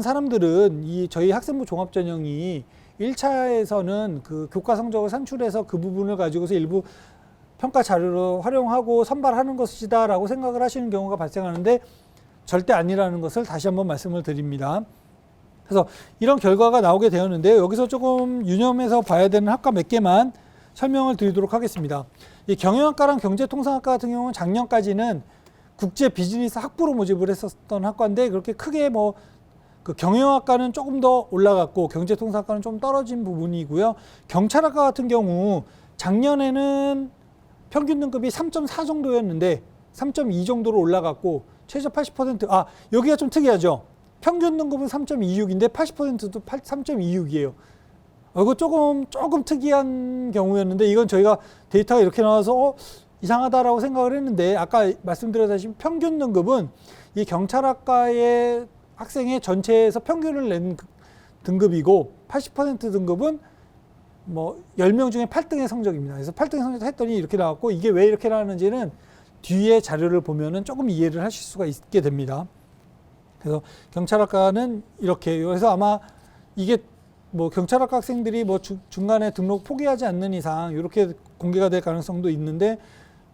사람들은 저희 학생부 종합전형이 1차에서는 그 교과 성적을 산출해서 그 부분을 가지고서 일부 평가 자료로 활용하고 선발하는 것이다 라고 생각을 하시는 경우가 발생하는데 절대 아니라는 것을 다시 한번 말씀을 드립니다. 그래서 이런 결과가 나오게 되었는데요. 여기서 조금 유념해서 봐야 되는 학과 몇 개만 설명을 드리도록 하겠습니다. 이 경영학과랑 경제통상학과 같은 경우는 작년까지는 국제 비즈니스 학부로 모집을 했었던 학과인데 그렇게 크게 그 경영학과는 조금 더 올라갔고 경제통상학과는 좀 떨어진 부분이고요. 경찰학과 같은 경우 작년에는 평균 등급이 3.4 정도였는데 3.2 정도로 올라갔고 최저 80% 여기가 좀 특이하죠. 평균 등급은 3.26인데 80%도 3.26이에요. 이거 조금 특이한 경우였는데 이건 저희가 데이터가 이렇게 나와서 이상하다라고 생각을 했는데 아까 말씀드렸다시피 평균 등급은 이 경찰학과의 학생의 전체에서 평균을 낸 등급이고 80% 등급은 10명 중에 8등의 성적입니다. 그래서 8등의 성적 했더니 이렇게 나왔고 이게 왜 이렇게 나왔는지는 뒤에 자료를 보면은 조금 이해를 하실 수가 있게 됩니다. 그래서 경찰학과는 이렇게 그래서 아마 이게 경찰학과 학생들이 중간에 등록 포기하지 않는 이상 이렇게 공개가 될 가능성도 있는데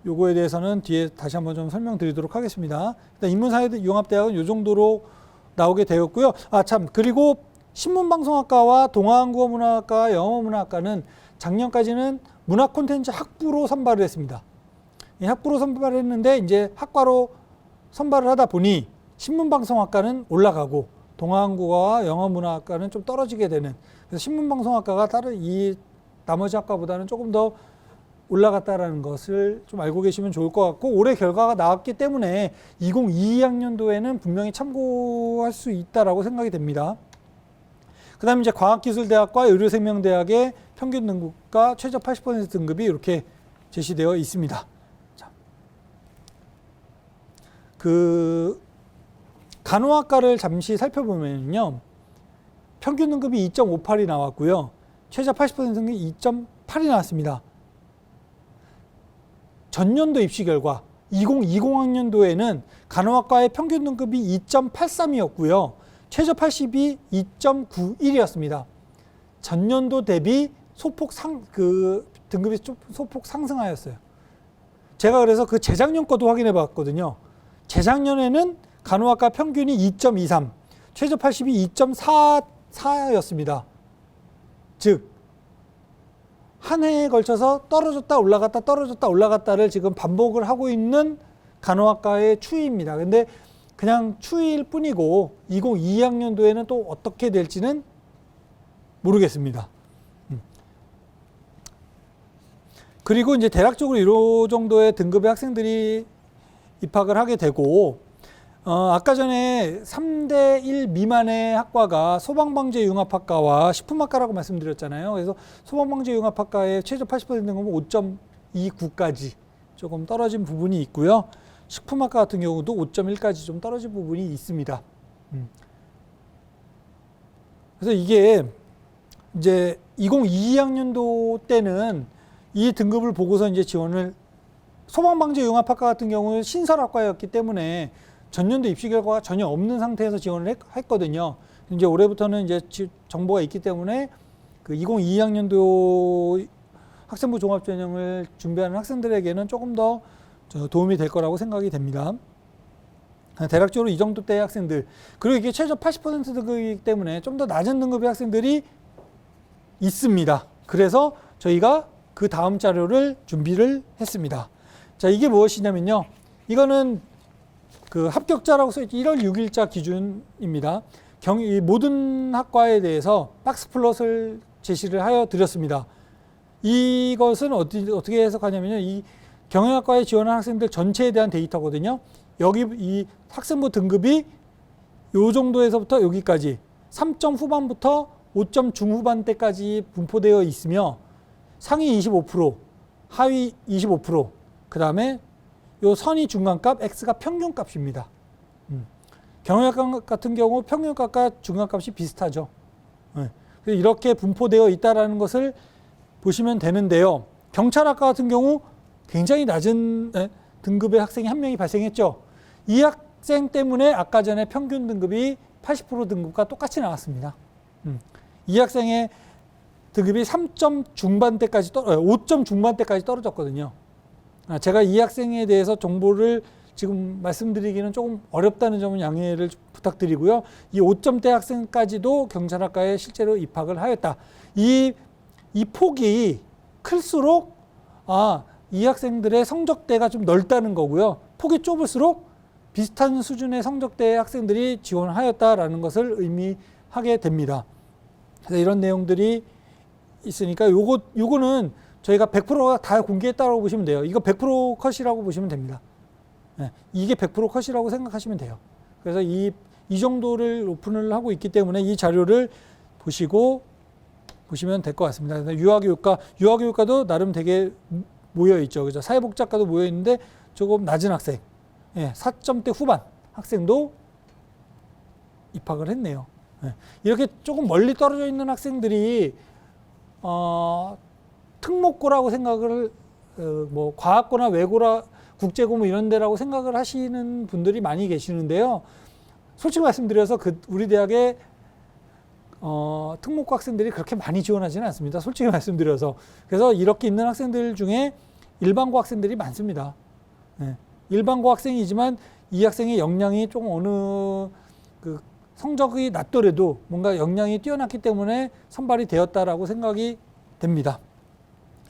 요거에 대해서는 뒤에 다시 한번 좀 설명드리도록 하겠습니다. 일단 인문사회융합대학은 이 정도로 나오게 되었고요. 그리고 신문방송학과와 동아한국어문화학과와 영어문화학과는 작년까지는 문화 콘텐츠 학부로 선발을 했습니다. 이 학부로 선발을 했는데 이제 학과로 선발을 하다 보니 신문방송학과는 올라가고 동아한국어와 영어문화학과는 좀 떨어지게 되는 그래서 신문방송학과가 이 나머지 학과보다는 조금 더 올라갔다라는 것을 좀 알고 계시면 좋을 것 같고 올해 결과가 나왔기 때문에 2022학년도에는 분명히 참고할 수 있다라고 생각이 됩니다. 그 다음에 이제 과학기술대학과 의료생명대학의 평균 등급과 최저 80% 등급이 이렇게 제시되어 있습니다. 자, 간호학과를 잠시 살펴보면요. 평균 등급이 2.58이 나왔고요. 최저 80% 등급이 2.8이 나왔습니다. 전년도 입시 결과 2020학년도에는 간호학과의 평균 등급이 2.83이었고요. 최저 80이 2.91이었습니다. 전년도 대비 등급이 소폭 상승하였어요. 제가 그래서 그 재작년 거도 확인해 봤거든요. 재작년에는 간호학과 평균이 2.23, 최저 80이 2.44였습니다. 즉, 한 해에 걸쳐서 떨어졌다 올라갔다 떨어졌다 올라갔다를 지금 반복을 하고 있는 간호학과의 추이입니다. 근데 그냥 추이일 뿐이고 2022학년도에는 또 어떻게 될지는 모르겠습니다. 그리고 이제 대략적으로 이 정도의 등급의 학생들이 입학을 하게 되고 아까 전에 3대 1 미만의 학과가 소방방재융합학과와 식품학과라고 말씀드렸잖아요. 그래서 소방방재융합학과의 최저 80% 등급은 5.29까지 조금 떨어진 부분이 있고요. 식품학과 같은 경우도 5.1까지 좀 떨어진 부분이 있습니다. 그래서 이게 이제 2022학년도 때는 이 등급을 보고서 이제 지원을 소방방재융합학과 같은 경우는 신설학과였기 때문에 전년도 입시 결과가 전혀 없는 상태에서 지원을 했거든요. 이제 올해부터는 이제 정보가 있기 때문에 그 2022학년도 학생부 종합전형을 준비하는 학생들에게는 조금 더 도움이 될 거라고 생각이 됩니다. 대략적으로 이 정도 대의 학생들 그리고 이게 최저 80% 등급이기 때문에 좀 더 낮은 등급의 학생들이 있습니다. 그래서 저희가 그 다음 자료를 준비를 했습니다. 자, 이게 무엇이냐면요. 이거는 그 합격자라고 써있죠. 1월 6일자 기준입니다. 이 모든 학과에 대해서 박스 플롯을 제시를 하여 드렸습니다. 이것은 어떻게 해석하냐면요. 이 경영학과에 지원한 학생들 전체에 대한 데이터거든요. 여기 이 학생부 등급이 요 정도에서부터 여기까지 3점 후반부터 5점 중후반대까지 분포되어 있으며 상위 25%, 하위 25%, 그 다음에 요 선이 중간값, x가 평균값입니다. 경영학과 같은 경우 평균값과 중간값이 비슷하죠. 그래서 이렇게 분포되어 있다는 것을 보시면 되는데요. 경찰학과 같은 경우 굉장히 낮은 등급의 학생이 한 명이 발생했죠. 이 학생 때문에 아까 전에 평균 등급이 80% 등급과 똑같이 나왔습니다. 이 학생의 등급이 3점 중반대까지 5점 중반대까지 떨어졌거든요. 제가 이 학생에 대해서 정보를 지금 말씀드리기는 조금 어렵다는 점은 양해를 부탁드리고요. 이 5점대 학생까지도 경찰학과에 실제로 입학을 하였다. 이 폭이 클수록 이 학생들의 성적대가 좀 넓다는 거고요. 폭이 좁을수록 비슷한 수준의 성적대의 학생들이 지원하였다라는 것을 의미하게 됩니다. 그래서 이런 내용들이 있으니까 요거는 저희가 100%가 다 공개했다고 보시면 돼요. 이거 100% 컷이라고 보시면 됩니다. 이게 100% 컷이라고 생각하시면 돼요. 그래서 이 정도를 오픈을 하고 있기 때문에 이 자료를 보시면 될 것 같습니다. 유아교육과도 나름 되게 모여 있죠. 그죠? 사회복지학과도 모여 있는데 조금 낮은 학생, 4점대 후반 학생도 입학을 했네요. 이렇게 조금 멀리 떨어져 있는 학생들이 특목고라고 생각을 뭐 과학고나 외고라 국제고 뭐 이런 데라고 생각을 하시는 분들이 많이 계시는데요. 솔직히 말씀드려서 우리 대학의 특목고 학생들이 그렇게 많이 지원하지는 않습니다. 솔직히 말씀드려서. 그래서 이렇게 있는 학생들 중에 일반고 학생들이 많습니다. 일반고 학생이지만 이 학생의 역량이 조금 어느 성적이 낮더라도 뭔가 역량이 뛰어났기 때문에 선발이 되었다라고 생각이 됩니다.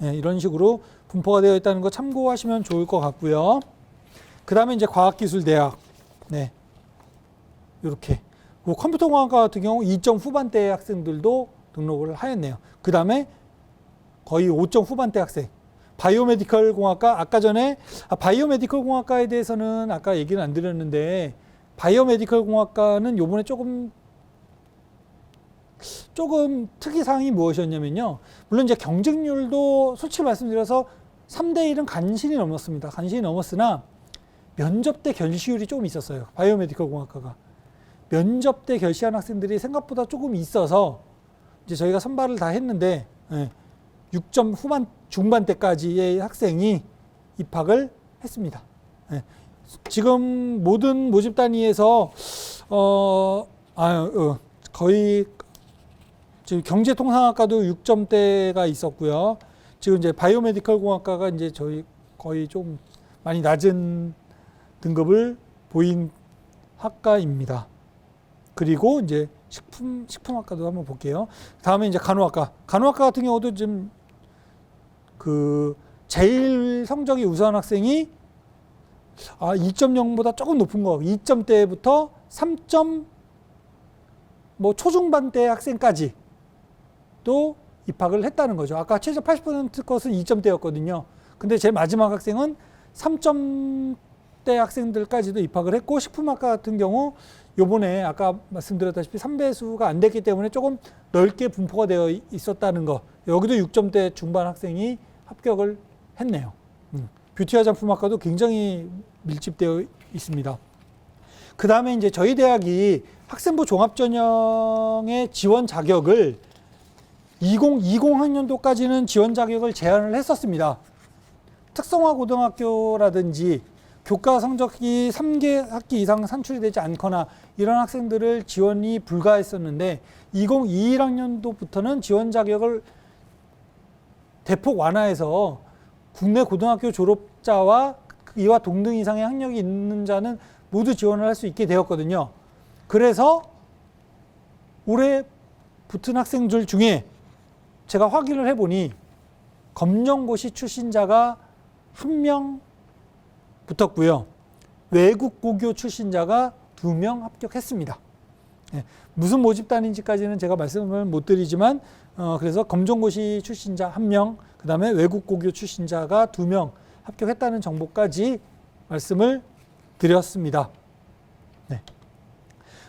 이런 식으로 분포가 되어 있다는 거 참고하시면 좋을 것 같고요. 그 다음에 이제 과학기술대학. 이렇게. 컴퓨터공학과 같은 경우 2점 후반대 학생들도 등록을 하였네요. 그 다음에 거의 5점 후반대 학생. 바이오메디컬 공학과, 아까 전에, 바이오메디컬 공학과에 대해서는 아까 얘기는 안 드렸는데, 바이오메디컬 공학과는 요번에 조금 특이사항이 무엇이었냐면요. 물론 이제 경쟁률도 솔직히 말씀드려서 3대 1은 간신히 넘었습니다. 간신히 넘었으나 면접 때 결시율이 조금 있었어요. 바이오메디컬 공학과가. 면접 때 결시한 학생들이 생각보다 조금 있어서 이제 저희가 선발을 다 했는데 6점 중반대까지의 학생이 입학을 했습니다. 지금 모든 모집 단위에서 거의 지금 경제통상학과도 6점대가 있었고요. 지금 이제 바이오메디컬 공학과가 이제 저희 거의 좀 많이 낮은 등급을 보인 학과입니다. 그리고 이제 식품학과도 한번 볼게요. 다음에 이제 간호학과 같은 경우도 지금 제일 성적이 우수한 학생이 2.0보다 조금 높은 거, 2점대부터 3점 초중반대 학생까지 또 입학을 했다는 거죠. 아까 최저 80% 것은 2점대였거든요. 근데 제일 마지막 학생은 3점대 학생들까지도 입학을 했고, 식품학과 같은 경우 요번에 아까 말씀드렸다시피 3배수가 안 됐기 때문에 조금 넓게 분포가 되어 있었다는 거. 여기도 6점대 중반 학생이 합격을 했네요. 뷰티 화장품학과도 굉장히 밀집되어 있습니다. 그 다음에 이제 저희 대학이 학생부 종합전형의 지원 자격을 2020 학년도까지는 지원 자격을 제한을 했었습니다. 특성화 고등학교라든지 교과 성적이 3개 학기 이상 산출이 되지 않거나 이런 학생들을 지원이 불가했었는데 2021 학년도부터는 지원 자격을 대폭 완화해서 국내 고등학교 졸업자와 이와 동등 이상의 학력이 있는 자는 모두 지원을 할 수 있게 되었거든요. 그래서 올해 붙은 학생들 중에 제가 확인을 해보니 검정고시 출신자가 1명 붙었고요. 외국 고교 출신자가 2명 합격했습니다. 무슨 모집단인지까지는 제가 말씀을 못 드리지만 그래서 검정고시 출신자 1명, 그 다음에 외국 고교 출신자가 2명 합격했다는 정보까지 말씀을 드렸습니다.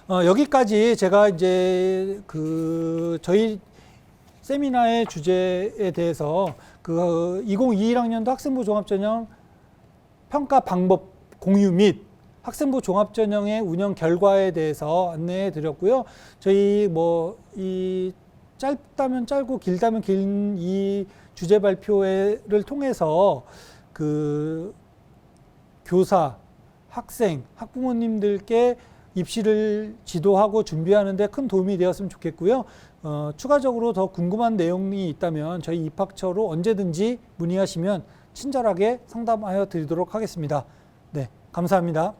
여기까지 제가 이제 저희 세미나의 주제에 대해서 2021학년도 학생부 종합전형 평가 방법 공유 및 학생부 종합전형의 운영 결과에 대해서 안내해 드렸고요. 저희 이 짧다면 짧고 길다면 긴 이 주제 발표를 통해서 교사, 학생, 학부모님들께 입시를 지도하고 준비하는 데 큰 도움이 되었으면 좋겠고요. 추가적으로 더 궁금한 내용이 있다면 저희 입학처로 언제든지 문의하시면 친절하게 상담하여 드리도록 하겠습니다. 네, 감사합니다.